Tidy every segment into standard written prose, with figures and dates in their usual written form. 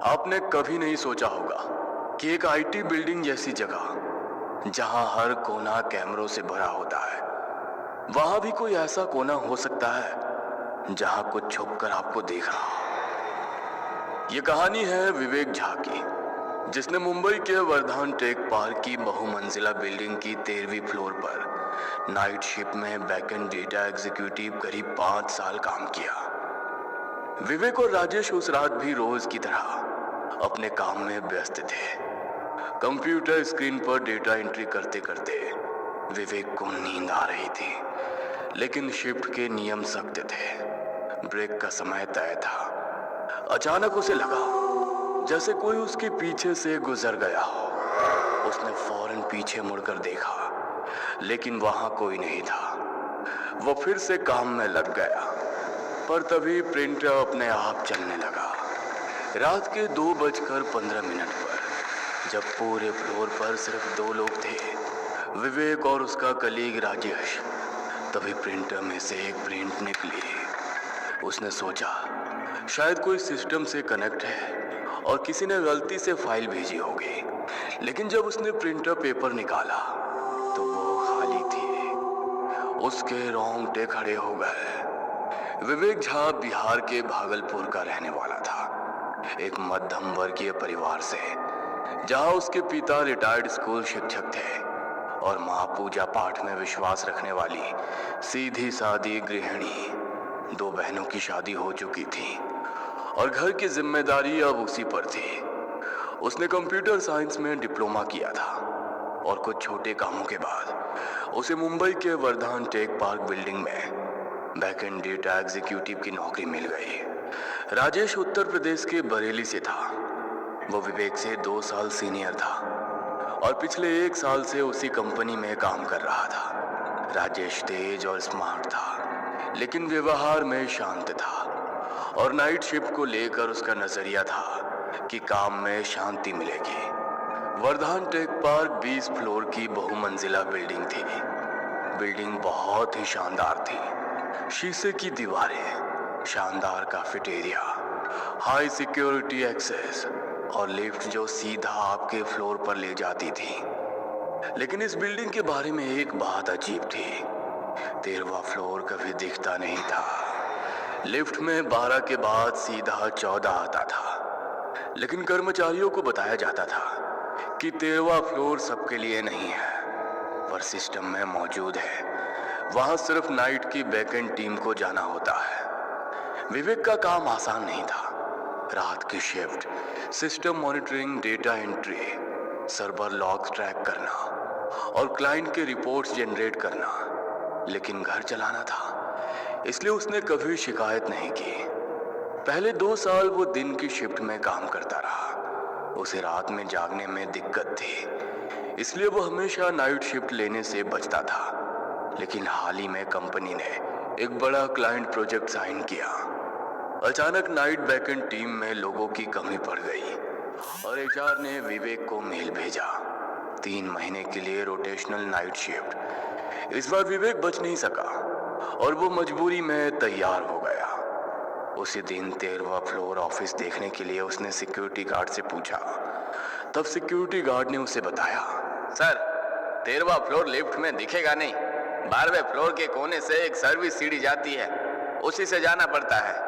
आपने कभी नहीं सोचा होगा कि एक आईटी बिल्डिंग जैसी जगह जहां हर कोना कैमरों से भरा होता है, वहां भी कोई ऐसा कोना हो सकता है जहां कुछ छुपकर आपको देख रहा हो। ये कहानी है विवेक झा की, जिसने मुंबई के वर्धान टेक पार्क की बहुमंजिला बिल्डिंग की 13वीं फ्लोर पर नाइट शिफ्ट में बैकएंड डेटा एग्जीक्यूटिव करीब 5 साल काम किया। विवेक और राजेश उस रात भी रोज की तरह अपने काम में व्यस्त थे। कंप्यूटर स्क्रीन पर डेटा एंट्री करते करते विवेक को नींद आ रही थी, लेकिन शिफ्ट के नियम सख्त थे। ब्रेक का समय तय था। अचानक उसे लगा जैसे कोई उसके पीछे से गुजर गया हो। उसने फौरन पीछे मुड़कर देखा, लेकिन वहां कोई नहीं था। वो फिर से काम में लग गया, पर तभी प्रिंटर अपने आप चलने लगा। रात के 2:15 पर जब पूरे फ्लोर पर सिर्फ 2 लोग थे, विवेक और उसका कलीग राजेश, तभी प्रिंटर में से एक प्रिंट निकली। उसने सोचा शायद कोई सिस्टम से कनेक्ट है और किसी ने गलती से फाइल भेजी होगी, लेकिन जब उसने प्रिंटर पेपर निकाला तो वो खाली थी। उसके रोंगटे खड़े हो गए। विवेक झा बिहार के भागलपुर का रहने वाला था, एक मध्यम वर्गीय परिवार से, जहां उसके पिता रिटायर्ड स्कूल शिक्षक थे और मां पूजा पाठ में विश्वास रखने वाली सीधी सादी गृहिणी। 2 बहनों की शादी हो चुकी थी और घर की जिम्मेदारी अब उसी पर थी। उसने कंप्यूटर साइंस में डिप्लोमा किया था और कुछ छोटे कामों के बाद उसे मुंबई के वर्धान टेक पार्क बिल्डिंग में बैकएंड डेटा एग्जीक्यूटिव की नौकरी मिल गई। राजेश उत्तर प्रदेश के बरेली से था। वो विवेक से 2 साल सीनियर था और पिछले 1 साल से उसी कंपनी में काम कर रहा था। राजेश तेज और स्मार्ट था, लेकिन व्यवहार में शांत था और नाइट शिफ्ट को लेकर उसका नजरिया था कि काम में शांति मिलेगी। वर्धान टेक पार्क 20 फ्लोर की बहुमंजिला बिल्डिंग थी। बिल्डिंग बहुत ही शानदार थी। शीशे की दीवारें, शानदार कैफेटेरिया, हाई सिक्योरिटी एक्सेस और लिफ्ट जो सीधा आपके फ्लोर पर ले जाती थी। लेकिन इस बिल्डिंग के बारे में एक बात अजीब थी। 13वां फ्लोर कभी दिखता नहीं था। लिफ्ट में 12 के बाद सीधा 14 आता था, लेकिन कर्मचारियों को बताया जाता था कि 13वां फ्लोर सबके लिए नहीं है, पर सिस्टम में मौजूद है। वहां सिर्फ नाइट की बैकएंड टीम को जाना होता है। विवेक का काम आसान नहीं था। रात की shift, system monitoring, data entry, server logs track करना और क्लाइंट के रिपोर्ट्स जनरेट करना, लेकिन घर चलाना था, इसलिए उसने कभी शिकायत नहीं की। पहले 2 साल वो दिन की शिफ्ट में काम करता रहा। उसे रात में जागने में दिक्कत थी, इसलिए वो हमेशा नाइट शिफ्ट लेने से बचता था। लेकिन हाल ही में कंपनी ने एक बड़ा क्लाइंट प्रोजेक्ट साइन किया। अचानक नाइट बैकएंड टीम में लोगों की कमी पड़ गई और एचआर ने विवेक को मेल भेजा 3 महीने के लिए रोटेशनल नाइट शिफ्ट। इस बार विवेक बच नहीं सका और वो मजबूरी में तैयार हो गया। उसी दिन 13वां फ्लोर ऑफिस देखने के लिए उसने सिक्योरिटी गार्ड से पूछा। तब सिक्योरिटी गार्ड ने उसे बताया, सर 13वां फ्लोर लिफ्ट में दिखेगा नहीं। 12वें फ्लोर के कोने से एक सर्विस सीढ़ी जाती है, उसी से जाना पड़ता है।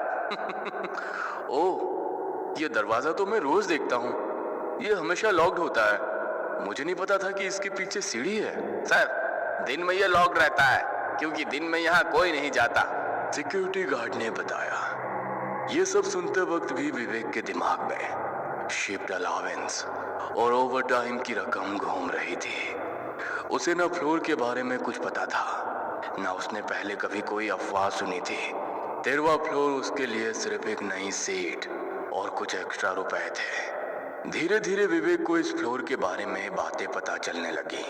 ओह, ये दरवाजा तो मैं रोज देखता हूँ। ये हमेशा लॉक्ड होता है। मुझे नहीं पता था कि इसके पीछे सीढ़ी है। सर दिन में ये लॉक्ड रहता है, क्योंकि दिन में यहाँ कोई नहीं जाता, सिक्योरिटी गार्ड ने बताया। ये सब सुनते वक्त भी विवेक के दिमाग में शिफ्ट अलावेंस और ओवर टाइम की रकम घूम रही थी। उसे न फ्लोर के बारे में कुछ पता था, न उसने पहले कभी कोई अफवाह सुनी थी। 13वां फ्लोर उसके लिए सिर्फ एक नई सीट और कुछ एक्स्ट्रा रुपए थे। धीरे धीरे विवेक को इस फ्लोर के बारे में बातें पता चलने लगी।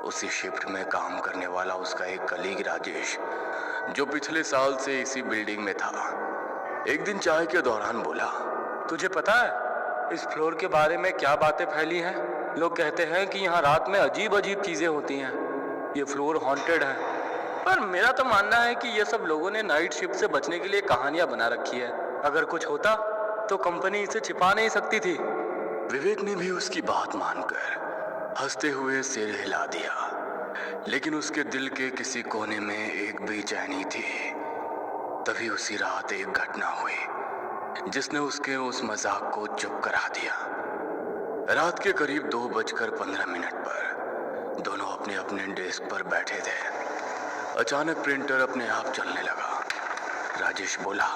उसी शिफ्ट में काम करने वाला उसका एक कलीग राजेश, जो पिछले साल से इसी बिल्डिंग में था, एक दिन चाय के दौरान बोला, तुझे पता है इस फ्लोर के बारे में क्या बातें फैली हैं? लोग कहते हैं कि यहाँ रात में अजीब अजीब चीजें होती हैं। ये फ्लोर हॉन्टेड है। पर मेरा तो मानना है कि ये सब लोगों ने नाइट शिफ्ट से बचने के लिए कहानियां बना रखी है। अगर कुछ होता तो कंपनी इसे छिपा नहीं सकती थी। विवेक ने भी उसकी बात मानकर हंसते हुए सिर हिला दिया, लेकिन उसके दिल के किसी कोने में एक बेचैनी थी। तभी उसी रात एक घटना हुई जिसने उसके उस मजाक को चुप करा दिया। रात के करीब 2:15 पर दोनों अपने अपने डेस्क पर बैठे थे। अचानक प्रिंटर अपने आप चलने लगा। राजेश बोला,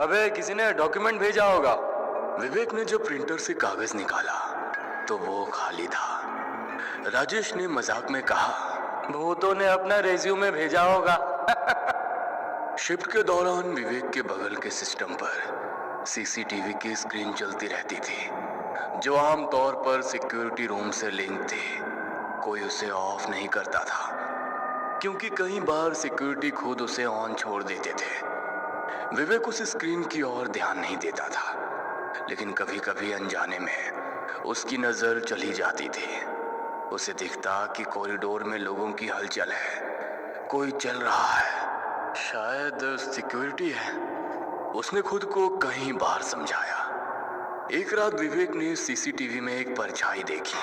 अबे किसी ने डॉक्यूमेंट भेजा होगा। विवेक ने जब प्रिंटर से कागज निकाला तो वो खाली था। राजेश ने मजाक में कहा, भूतों ने अपना रेज्यूमे भेजा होगा। शिफ्ट के दौरान विवेक के बगल के सिस्टम पर सीसीटीवी की स्क्रीन चलती रहती थी, जो आमतौर पर सिक्योरिटी रूम से लिंक थी। कोई उसे ऑफ नहीं करता था, क्योंकि कई बार सिक्योरिटी खुद उसे ऑन छोड़ देते थे। विवेक उस स्क्रीन की ओर ध्यान नहीं देता था, लेकिन कभी कभी अनजाने में उसकी नजर चली जाती थी। उसे दिखता कि कॉरिडोर में लोगों की हलचल है, कोई चल रहा है, शायद सिक्योरिटी है। उसने खुद को कई बार समझाया। एक रात विवेक ने सीसीटीवी में एक परछाई देखी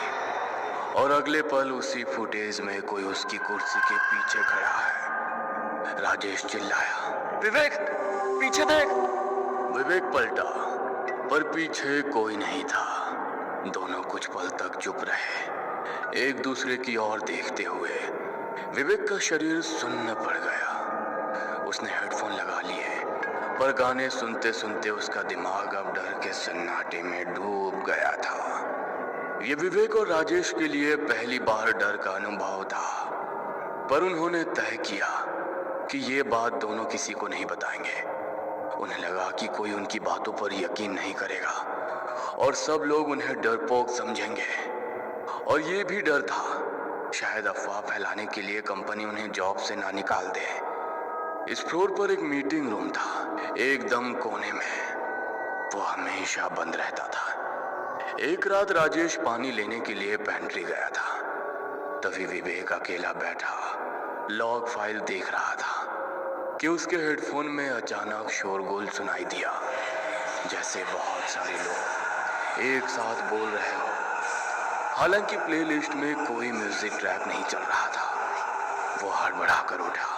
और अगले पल उसी फुटेज में कोई उसकी कुर्सी के पीछे खड़ा है। राजेश चिल्लाया, विवेक पीछे देख। विवेक पलटा, पर पीछे कोई नहीं था। दोनों कुछ पल तक चुप रहे, एक दूसरे की ओर देखते हुए। विवेक का शरीर सुन्न पड़ गया। उसने हेडफोन लगा लिए, पर गाने सुनते सुनते उसका दिमाग अब डर के सन्नाटे में डूब गया था। ये विवेक और राजेश के लिए पहली बार डर का अनुभव था, पर उन्होंने तय किया कि ये बात दोनों किसी को नहीं बताएंगे। उन्हें लगा कि कोई उनकी बातों पर यकीन नहीं करेगा और सब लोग उन्हें डरपोक समझेंगे। और ये भी डर था, शायद अफवाह फैलाने के लिए कंपनी उन्हें जॉब से ना निकाल दे। इस फ्लोर पर एक मीटिंग रूम था, एकदम कोने में। वो हमेशा बंद रहता था। एक रात राजेश पानी लेने के लिए पेंट्री गया था। तभी विवेक अकेला बैठा लॉग फाइल देख रहा था कि उसके हेडफोन में अचानक शोरगुल सुनाई दिया, जैसे बहुत सारे लोग एक साथ बोल रहे हो। हालांकि प्लेलिस्ट में कोई म्यूजिक ट्रैक नहीं चल रहा था। वो हड़बड़ा कर उठा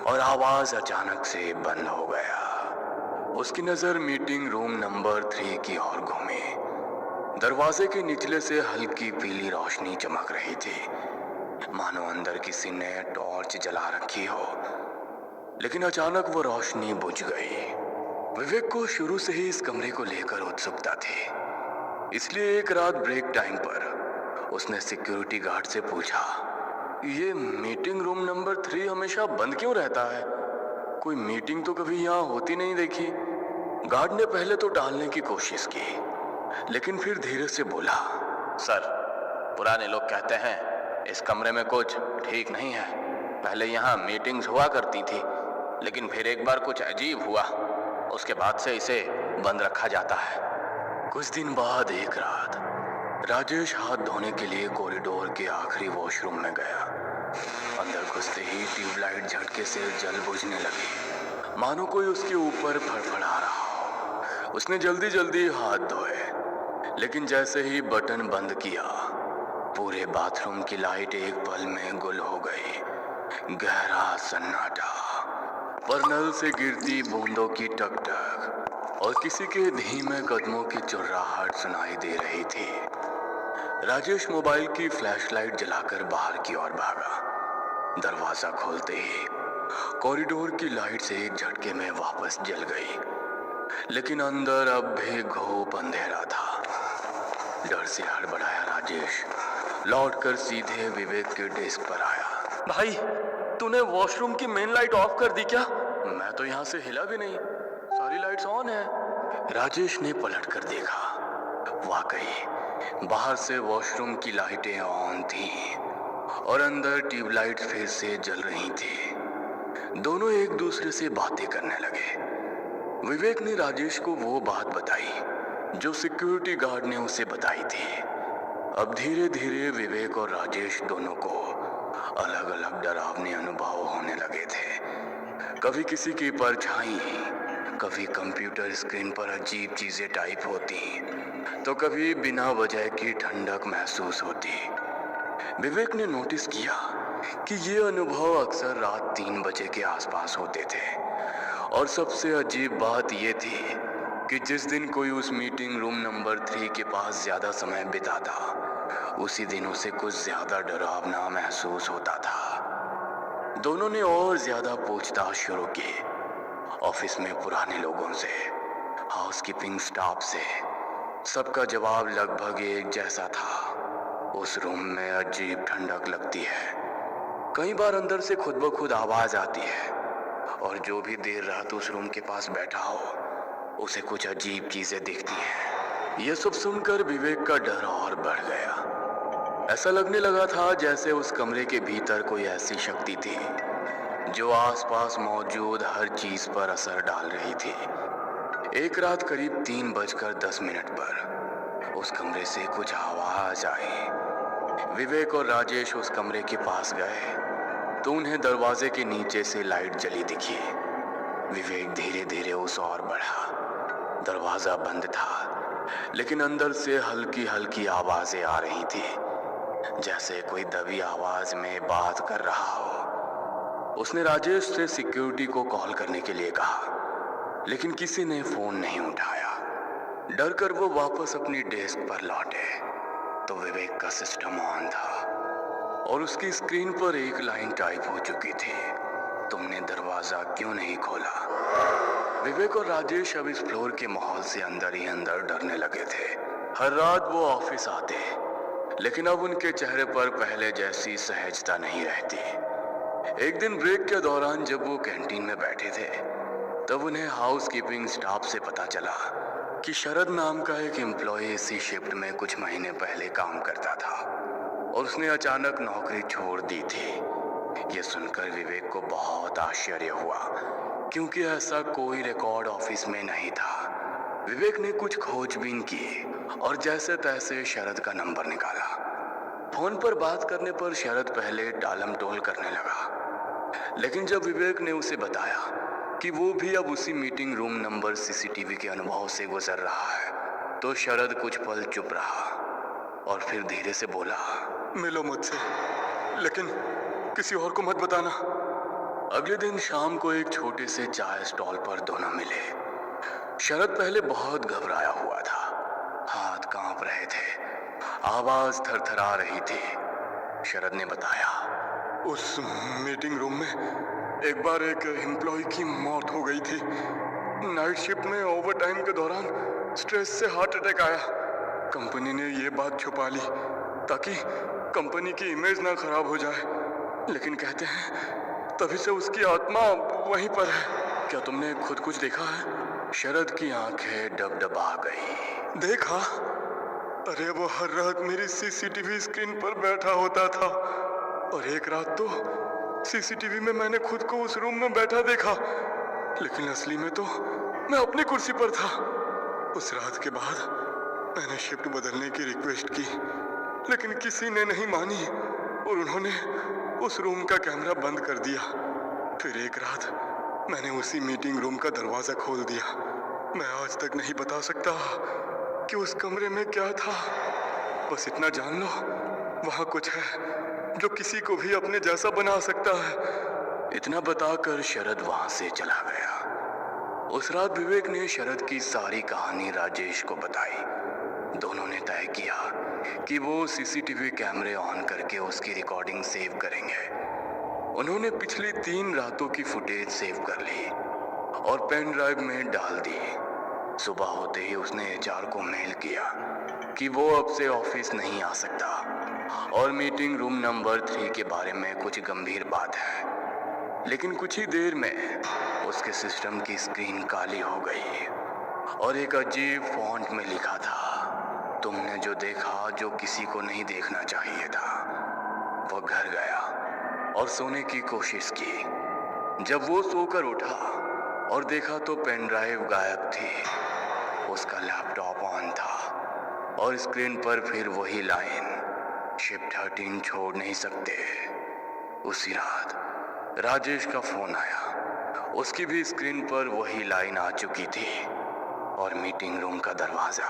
और आवाज अचानक से बंद हो गया। उसकी नजर मीटिंग रूम नंबर 3 की ओर घूमी। दरवाजे के निचले से हल्की पीली रोशनी चमक रही थी, मानो अंदर किसी ने टॉर्च जला रखी हो। लेकिन अचानक वो रोशनी बुझ गई। विवेक को शुरू से ही इस कमरे को लेकर उत्सुकता थी, इसलिए एक रात ब्रेक टाइम पर उसने सिक्योरिटी गार्ड से पूछा, ये मीटिंग रूम नंबर 3 हमेशा बंद क्यों रहता है? कोई मीटिंग तो कभी यहाँ होती नहीं देखी। गार्ड ने पहले तो टालने की कोशिश की, लेकिन फिर धीरे से बोला, सर, पुराने लोग कहते हैं इस कमरे में कुछ ठीक नहीं है। पहले यहाँ मीटिंग्स हुआ करती थी, लेकिन फिर एक बार कुछ अजीब हुआ, उसके बाद से इसे बंद रखा जाता है। कुछ दिन बाद एक रात राजेश हाथ धोने के लिए कॉरिडोर के आखिरी वॉशरूम में गया। अंदर घुसते ही ट्यूबलाइट झटके से जल बुझने लगी, मानो कोई उसके ऊपर फड़फड़ा रहा हो। उसने जल्दी जल्दी हाथ धोए, लेकिन जैसे ही बटन बंद किया, पूरे बाथरूम की लाइट एक पल में गुल हो गई। गहरा सन्नाटा, पर नल से गिरती बूंदों की टक-टक और किसी के धीमे कदमों की चुर्राहट सुनाई दे रही थी। राजेश मोबाइल की फ्लैशलाइट जलाकर बाहर की ओर भागा। दरवाजा खोलते ही कॉरिडोर की लाइट से एक झटके में वापस जल गई, लेकिन अंदर अब भी घोप अंधेरा था। डर से हड़बड़ाया राजेश लौटकर सीधे विवेक के डेस्क पर आया। भाई, तूने वॉशरूम की मेन लाइट ऑफ कर दी क्या? मैं तो यहाँ से हिला भी नहीं, सारी लाइट्स ऑन है। राजेश ने पलट कर देखा। वाकई बाहर से वॉशरूम की लाइटें ऑन थीं और अंदर ट्यूबलाइट फिर से जल रही थी। दोनों एक दूसरे से बातें करने लगे। विवेक ने राजेश को वो बात बताई जो सिक्योरिटी गार्ड ने उसे बताई थी। अब धीरे धीरे विवेक और राजेश दोनों को अलग अलग डरावने अनुभव होने लगे थे। कभी किसी की परछाई, कभी कंप्यूटर स्क्रीन पर अजीब चीजें टाइप होती, तो कभी बिना वजह की ठंडक महसूस होती। विवेक ने नोटिस किया कि ये अनुभव अक्सर रात 3 बजे के आसपास होते थे। और सबसे अजीब बात ये थी कि जिस दिन कोई उस मीटिंग रूम नंबर 3 के पास ज्यादा समय बिताता, उसी दिन उसे कुछ ज्यादा डरावना महसूस होता था। दोनों ने और ज्यादा पूछताछ शुरू की, ऑफिस में पुराने लोगों से, हाउसकीपिंग स्टाफ से। सबका जवाब लगभग एक जैसा था, उस रूम में अजीब ठंडक लगती है। कई बार अंदर से खुद ब खुद आवाज आती है, और जो भी देर रात उस रूम के पास बैठा हो, उसे कुछ अजीब चीजें दिखती हैं। यह सब सुनकर विवेक का डर और बढ़ गया। ऐसा लगने लगा था जैसे उस कमरे के भीतर कोई ऐसी शक्ति थी जो आसपास मौजूद हर चीज पर असर डाल रही थी। एक रात करीब 3:10 पर उस कमरे से कुछ आवाज आई। विवेक और राजेश उस कमरे के पास गए तो उन्हें दरवाजे के नीचे से लाइट जली दिखी। विवेक धीरे धीरे उस ओर बढ़ा। दरवाजा बंद था, लेकिन अंदर से हल्की हल्की आवाजें आ रही थी, जैसे कोई दबी आवाज में बात कर रहा हो। उसने राजेश से सिक्योरिटी को कॉल करने के लिए कहा, लेकिन किसी ने फोन नहीं उठाया। डर कर वो वापस अपनी डेस्क पर लौटे तो विवेक का सिस्टम ऑन था और उसकी स्क्रीन पर एक लाइन टाइप हो चुकी थी, तुमने दरवाजा क्यों नहीं खोला। विवेक और राजेश अब इस फ्लोर के माहौल से अंदर ही अंदर डरने लगे थे। हर रात वो ऑफिस आते, लेकिन अब उनके चेहरे पर पहले जैसी सहजता नहीं रहती। एक दिन ब्रेक के दौरान जब वो कैंटीन में बैठे थे, तब उन्हें हाउसकीपिंग स्टाफ से पता चला कि शरद नाम का एक एम्प्लॉय इसी शिफ्ट में कुछ महीने पहले काम करता था और उसने अचानक नौकरी छोड़ दी थी। ये सुनकर विवेक को बहुत आश्चर्य हुआ, क्योंकि ऐसा कोई रिकॉर्ड ऑफिस में नहीं था। विवेक ने कुछ खोजबीन की और जैसे तैसे शरद का नंबर निकाला। फोन पर बात करने पर शरद पहले टालम टोल करने लगा, लेकिन जब विवेक ने उसे बताया कि वो भी अब उसी मीटिंग रूम नंबर सीसीटीवी के अनुभव से गुजर रहा है, तो शरद कुछ पल चुप रहा और फिर धीरे से बोला, मिलो मुझसे, लेकिन किसी और को मत बताना। अगले दिन शाम को एक छोटे से चाय स्टॉल पर दोनों मिले। शरद पहले बहुत घबराया हुआ था, हाथ कांप रहे थे, आवाज थरथरा रही थी। शरद ने बताया, उस मीटिंग रूम में एक बार एक एम्प्लॉय की मौत हो गई थी। नाइट शिफ्ट में ओवर टाइम के दौरान स्ट्रेस से हार्ट अटैक आया। कंपनी ने ये बात छुपा ली ताकि कंपनी की इमेज ना खराब हो जाए, लेकिन कहते हैं तभी से उसकी आत्मा वहीं पर है। क्या तुमने खुद कुछ देखा है? शरद की आंखें डबडबा गई। देखा? अरे वो हर रात मेरी सीसीटीवी स्क्रीन पर बैठा होता था, और एक रात तो सीसीटीवी में मैंने खुद को उस रूम में बैठा देखा, लेकिन असली में तो मैं अपनी कुर्सी पर था। उस रात के बाद मैंने शिफ्ट बदलने की रिक्वेस्ट की, लेकिन किसी ने नहीं मानी और उन्होंने उस रूम का कैमरा बंद कर दिया। फिर एक रात मैंने उसी मीटिंग रूम का दरवाजा खोल दिया। मैं आज तक नहीं बता सकता कि उस कमरे में क्या था। बस इतना जान लो, वहां कुछ है जो किसी को भी अपने जैसा बना सकता है। इतना बताकर शरद वहां से चला गया। उस रात विवेक ने शरद की सारी कहानी राजेश को बताई। दोनों ने तय किया कि वो सीसीटीवी कैमरे ऑन करके उसकी रिकॉर्डिंग सेव करेंगे। उन्होंने पिछली 3 रातों की फुटेज सेव कर ली और पेन ड्राइव में डाल दी। सुबह होते ही उसने एचआर को मेल किया कि वो अब से ऑफिस नहीं आ सकता और मीटिंग रूम नंबर 3 के बारे में कुछ गंभीर बात है। लेकिन कुछ ही देर में उसके सिस्टम की स्क्रीन काली हो गई और एक अजीब फॉन्ट में लिखा था, तुमने जो देखा जो किसी को नहीं देखना चाहिए था। वो घर गया और सोने की कोशिश की। जब वो सोकर उठा और देखा तो पेन ड्राइव गायब थी, उसका लैपटॉप ऑन था और स्क्रीन पर फिर वही लाइन, शिफ्ट 13 छोड़ नहीं सकते। उसी रात राजेश का फोन आया। उसकी भी स्क्रीन पर वही लाइन आ चुकी थी और मीटिंग रूम का दरवाजा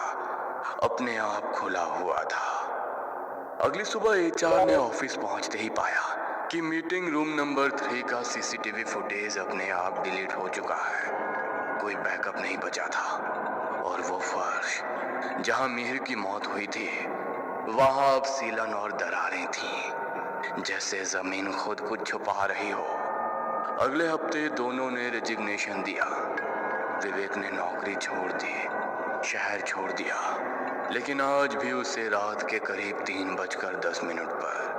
अपने आप खुला हुआ था। अगली सुबह एचआर ने ऑफिस पहुंचते ही पाया कि मीटिंग रूम नंबर 3 का सीसीटीवी फुटेज अपने आप डिलीट हो चुका है। कोई बैकअप नहीं बचा था और वो फर्श जहां मिहिर की मौत हुई थी वहां अब सीलन और दरारें थीं, जैसे जमीन खुद कुछ छुपा रही हो। अगले हफ्ते दोनों ने रेजिग्नेशन दिया। विवेक ने नौकरी छोड़ दी, शहर छोड़ दिया, लेकिन आज भी उसे रात के करीब 3:10 पर